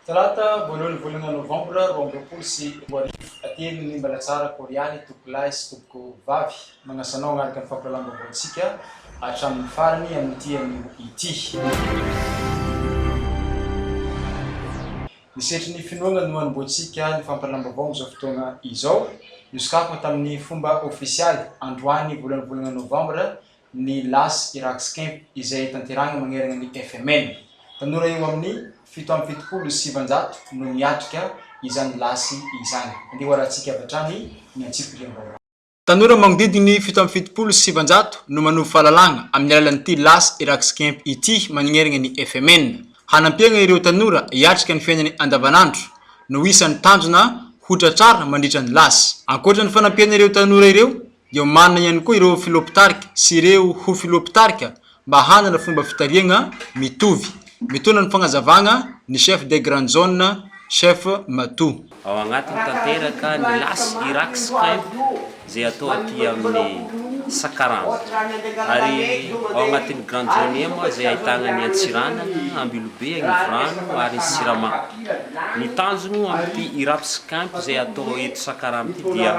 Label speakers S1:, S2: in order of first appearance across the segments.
S1: Talata voalohany volana novambra roambropolo sy roarivo ateny ny mbala tsara koriany toko lahy sy toko vavy magnasanao agnaraka ny fampiralam-bavantsika hatramin'ny farany amin'ity anio ity. Nisetry ny finoana no anomboantsika ny fampiralam-bavao amin'izao fotoana izao iosakafo tamin'ny fomba ofisialy androany volana novambra ny lasy Irax Camp izay tanterahina magnerana ny FMN. Tanora eo amin'ny 770 no miatrika izany lasy izany. Andeha hoarantsika avy hatrany ny antsipiriam-baovao. Tanora magnodidiny 770 no manovo fahalalagna amin'ny alalan'ity lasy Irax Camp ity magnerana ny FMN. Hanampiagna ireo tanora hiatrika ny fiainany andavanandro no isan'ny tanjona hotratrarina mandritra ny lasy. Ankoatra ny fanampiana ireo tanora ireo, dia manana ihany koa ireo filopitarika sy ireo ho filopitarika mba hanana fomba fitariagna mitovy. Mitondra ny fagnazavagna ny chef de grande zone chef Matou.
S2: Ao agnatin'ny tanteraka ny lasy Irax Camp zay atao aty amin'ny Sakaramba. Ary ao agnatin'ny grande zone moa zay ahitana ny Antsirana, Ambilobe, Agnivorano ary Sirama. Ny tanjony amin'ity Irax Camp zay atao eto Sakaramba ity dia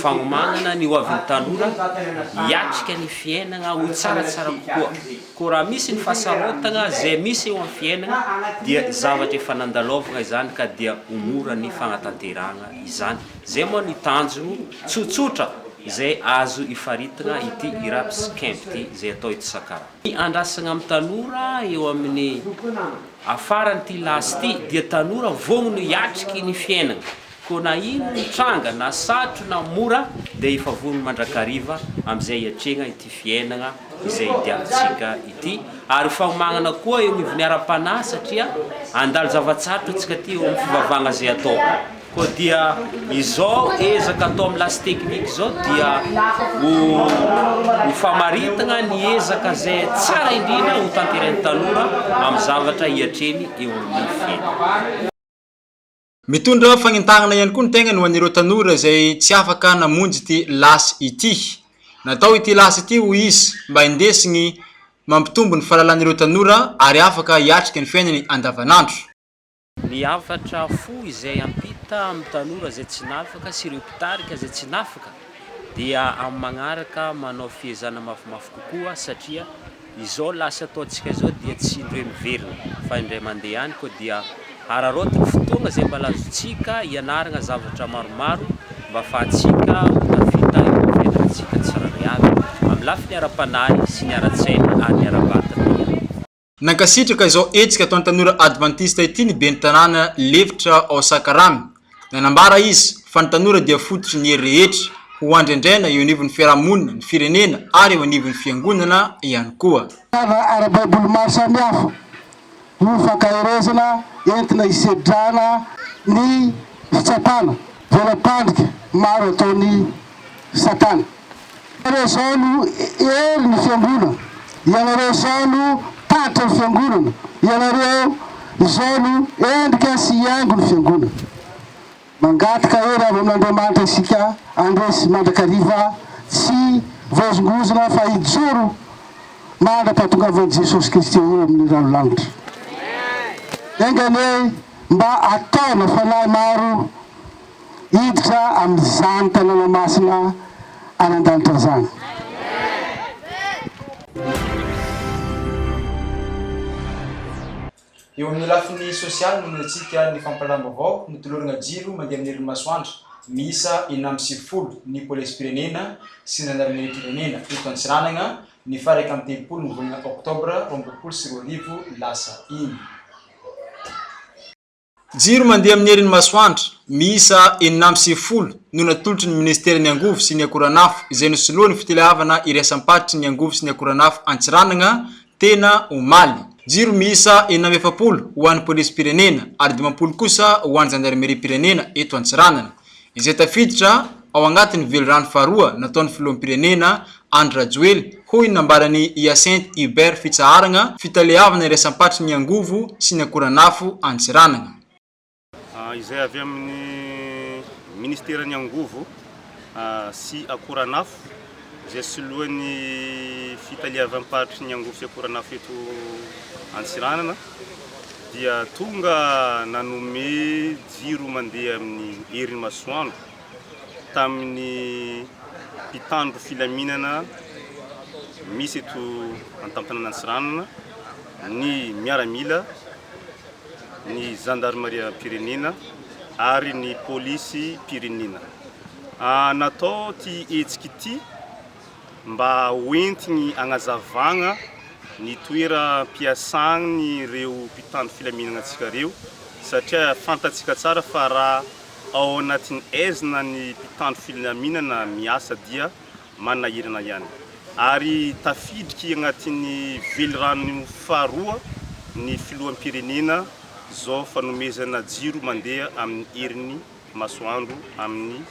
S2: fagnomagnana ny hoavin'ny tanora hiatrika ny fiainana ho tsaratsara kokoa. Ko raha misy ny fahasaroatana zay misy eo amin'ny fiainana dia zavatra efa nandalovana izany ka dia mora ny fanatanterahana izany. Zay moa ny tanjony tsotsotra zay azo ifaritana ity Irax Camp ity zay atao eto Sakaramba. Ny andrasana amin'ny tanora eo amin'ny afaran'ity lasy ity dia tanora vognony hiatriky ny fiainana. Ko na ino ny tranga na satro na mora dia efa vonony mandrakariva amin'izay hiatrena ity fiainana izay hidiavantsika ity. Ary fagnomagnana koa eo anivon'ny ara-panahy satria andalo zava-tsarotro antsika ty eo amin'ny fivavahana zay atao. Ko dia izao ezaka atao amin'ny lasy teknika izao dia ho famaritana ny ezaka zay tsara indrindra ho tanteran'ny tanora amin'ny zavatra hiatreny eo amin'ny fiainana.
S1: Mitondra fagnintagna ihany koa ny tegna ho an'ireo tanora izay tsy afaka namonjy ity lasy ity. Natao ity lasy ity ho izy mba indesigny mampitombo ny fahalalàn'ireo tanora ary afaka hiatrika ny fiainany andavanandro.
S2: Ny avatra fo izay ampita amin'ny tanora zay tsy nafaka sy ireo mpitarika zay tsy nafaka dia amin'ny magnaraka manao fihezana mafimafy kokoa satria izao lasy ataontsika izao dia tsy indroe miverina fa indray mandeha ihany koa dia ararotiny fotoana zay mba lazontsika hianarana zavatra maromaro mba ahafahantsika tafita eo fiainantsika tsirairay avy amin'ny lafiny ara-panahy sy ny ara-tsaina ary ny ara-batana.
S1: Nankasitraka izao etsika ataon'ny tanora adventiste ity ny ben'ny tanàna lefitra ao Sakaramy. Nanambara izy fa ny tanora dia fototry ny hery rehetra ho andrendraina eo anivon'ny fiarahamonina, ny firenena ary eo anivon'ny fiangonana ihany koa.
S3: Ara-baiboly maro samihafa no fankahirezana entina hisedrana ny fitsapana velam-pandrika maro ataon'ny Satana. Ianareo zao no ely ny fiangonana, ianareo zao no tatra ny fiangonana, ianareo zao no endrika sy hiaingo ny fiangonana. Mangataka ery avy amin'Andriamanitra isika andresy mandrakariva tsy vozongozona fa hijoro mandra-pahatongavan'i Jesosy Kristy eo amin'ny rano lanitra. Engane mba ataona fanahy maro hiditra amin'izany tanàna masina anandanitra zany.
S1: Eo amin'ny lafiny sosialy no antsika ny fampiralam-baovao nitolorana jiro mandeha amin'ny herin'ny masoandro miisa 450 ny polisim-pirenena sy ny gendarmerie-pirenena eto Antsiranana ny faraka amin'ny telopolo ny volana oktobra 2020 lasa iny. Jiro mandeha amin'ny herin'ny masoandro miisa 450 no natolotry ny ministeran'ny angovo sy ny akoranafo izay nosoloany fitelehavana iraisam-patry ny angovo sy ny akoranafo Antsiranana tena omaly. Jiro miisa 470 ho an'ny polisim-pirenena ary 20 kosa ho an'ny gendarmerie-pirenena eto Antsiranana. Izay tafiditra ao agnatin'ny velorano faharoa nataon'ny filoham-pirenena Andry Rajoely hoy nambarany Hyacinthe Hubert fitsaharana fitalehavana iraisam-patry ny angovo sy ny akoranafo Antsiranana.
S4: Izay avy amin'ny ministeran'ny angovo sy akoranafo zay soloan'ny fitalehavam-patry ny angovo sy akoranafo eto Antsiranana dia tonga nanome jiro mandeha amin'ny herin'ny masoandro tamin'ny mpitandro filaminana misy eto an-tampitanana Antsiranana, ny miaramila, ny gendarmerie pirenena ary ny polisy pirenena. Natao ty hetsika ity mba hoentigny agnazavagna ny toeram-piasany ireo mpitandro filaminana antsika reo, satria fantatsika tsara fa raha ao anatin'ny aizina ny mpitandro filaminana miasa dia manahirana ihany. Ary tafidriky agnatin'ny velirano faharoa ny filoham-pirenena zao fanomezana jiro mandeha amin'ny herin'ny masoandro amin'ny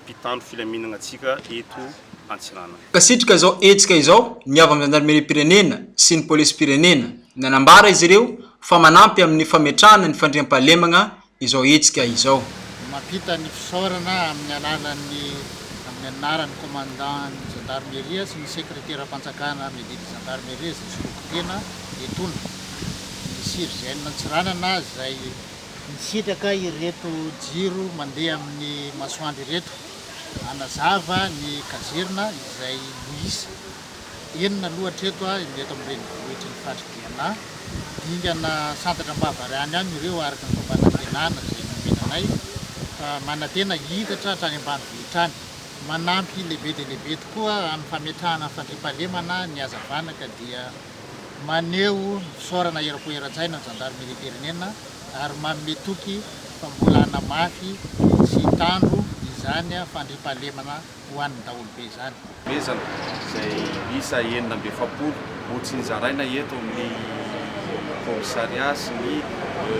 S4: mpitandro filaminana antsika eto Antsirana.
S1: Kasitrika zao hetsika izao ny avy amin'ny gendarmerie pirenena sy ny polisy pirenena nanambara izy ireo fa manampy amin'ny fametrahana ny fandriam-pahalemana izao hetsika izao.
S5: Mampita ny fisaorana amin'ny alalan'ny anaran'ny commandant gendarmerie sy ny secrétaire am-panjakana medity gendarmerie izay solokotena etona ny sirgène Antsiranana izay nisitraka ireto jiro mandeha amin'ny masoandro ireto, anazava ny kazerina izay luisa enina lohatra eto eto amin'ireny vohitry ny fandridiana dingana santatra Mbavarany any ireo araka ny fombanantenana izay nomenanay manantena hitatra hatrany ambanivohitra any, manampy lehibe dia lehibe tokoa amin'ny fametrahana fandriam-pahalemana ny hazavana ka dia maneho fisaorana erapo-eratsaina ny gendarmerie pirenena ary mametoky fambolana mafy sy tandro izany fandriam-pahalemana ho an'ny daholobe izany.
S6: Mezana izay isa enina amby efapolo ohatsy ny zaraina eto amin'ny komisaria sy ny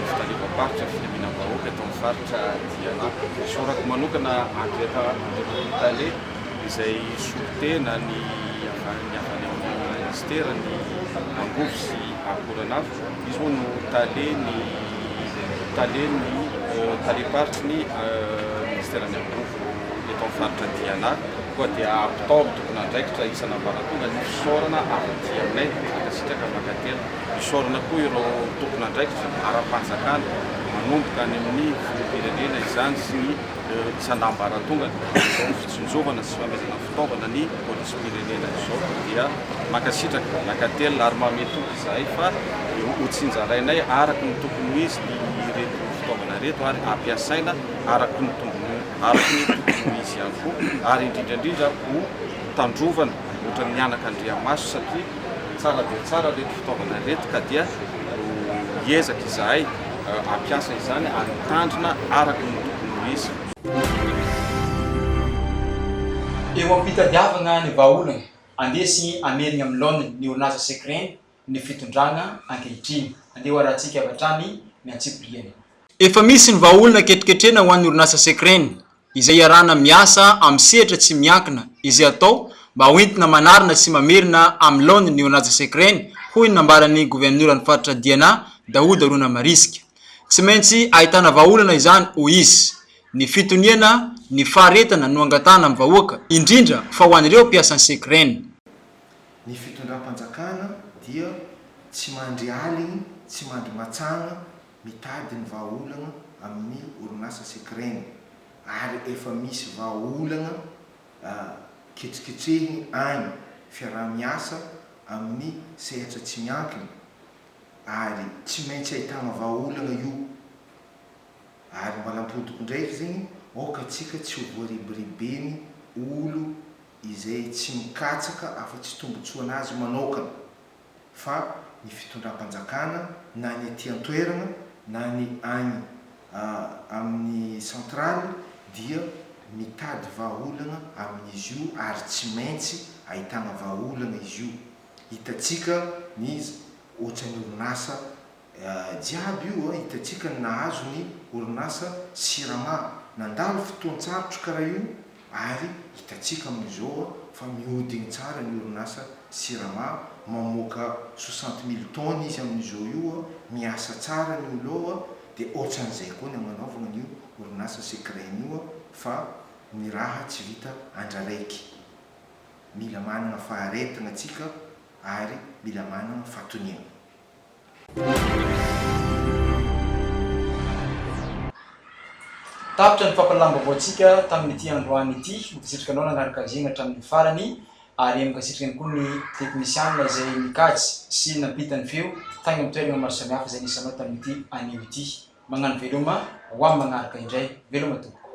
S6: fitalevam-barotra filaminam-bahoaka eto amin'ny faritra Diana. Sorako manokana Andreka Tale izay solotena ny avany amin'ny ministera ny Angovo sy Akoranafo. Izy moa no taleparitry ny ministera ny Angovo eto amin'ny faritra Diana. Koa dia ampitaolo tokony andraikitra isan'ambaratonga ny fisaorana avy aminay akasitraka makatena. Fisaorana koa ireo tokony andraikitra ara-panjakana manomboka any amin'ny filopirenena izany sy ny isan'ambaratonga fitsinjovana sy famezana fitaovana ny polisy pirenena izao dia makasitraka makatela ary mametoky izahay fa hotsinjarainay araky ny tokony misy ny reto fitaovana reto ary ampiasaina araky ny tokony misy ihany koa ary indrindrandrindra ho tandrovana ohatra ny mianaka Andriamaso satria tsara dia tsara reto fitaovana reto ka dia hiezaka izahay ampiasa izany ary tandrina araky ny tokony misy.
S1: Eo am-pitadiavana ny vahaolana andesy ameriny amin'ny laoniny ny orinasa secret ny fitondrana ankehitriny andeha ho arahantsika avy hatrany ny antsipliany. Efa misy ny vahaolana ketriketrena ho an'ny orinasa secret izay iarana miasa amin'ny sehatra tsy miankina izay atao mba hoentina manarina sy mamerina amin'ny laoniny ny orinasa secret hoy ny nambaran'ny gouverneuran'ny faritra Diana Daouda Arona Marisika. Tsy maintsy ahitana vahaolana izany ho izy ny fitoniana ny faharetana no angatana amin'ny vahoaka indrindra fa ho an'ireo mpiasan'ny secret.
S7: Ny fitondram-panjakana dia tsy mandry aligny, tsy mandry matsagna mitady ny vahaolana amin'ny orinasa secret ary efa misy vahaolana ketriketrehiny any fiaraha-miasa amin'ny sehatra tsy miankina ary tsy maintsy ahitana vahaolana io ary mba lampodiko ndraiky zegny aokatsika tsy ho voaribiribeny olo izay tsy mikatsaka afa-tsy tombotsoa anazy manokana fa ny fitondram-panjakana na ny aty an-toerana na ny any amin'ny centrale dia mitady vahaolana amin'izy io ary tsy maintsy ahitana vahaolana izy io. Hitatsika ny ohatran'ny orinasa jiaby io hitatsika ny nahazo ny orinasa Sirama nandalo fotoan-tsarotra karaha io ary hitatsika amin'izao fa mihodigny tsara ny orinasa Sirama mamoaka 60,000 tonnes izy amin'izao io miasa tsara ny olo dia ohatran'izay koa ny amanaovana ny orinasa secret io fa ny raha tsy vita andraraiky, mila manana faharetana atsika ary mila manana fatoniana.
S1: tapitra ny fampalalambavaoantsika tamin'ity androany ity mikasitrika anao nagnaraka zegny hatramin'ny farany ary mikasitrika ihany koa ny teknisianina izay mikajy sy nampita ny feo tagny amin'ny toerana maro samihafa izay nisanao tamin'ity anio ity. Magnano veloma ho amin'ny magnaraka indray veloma tompoko.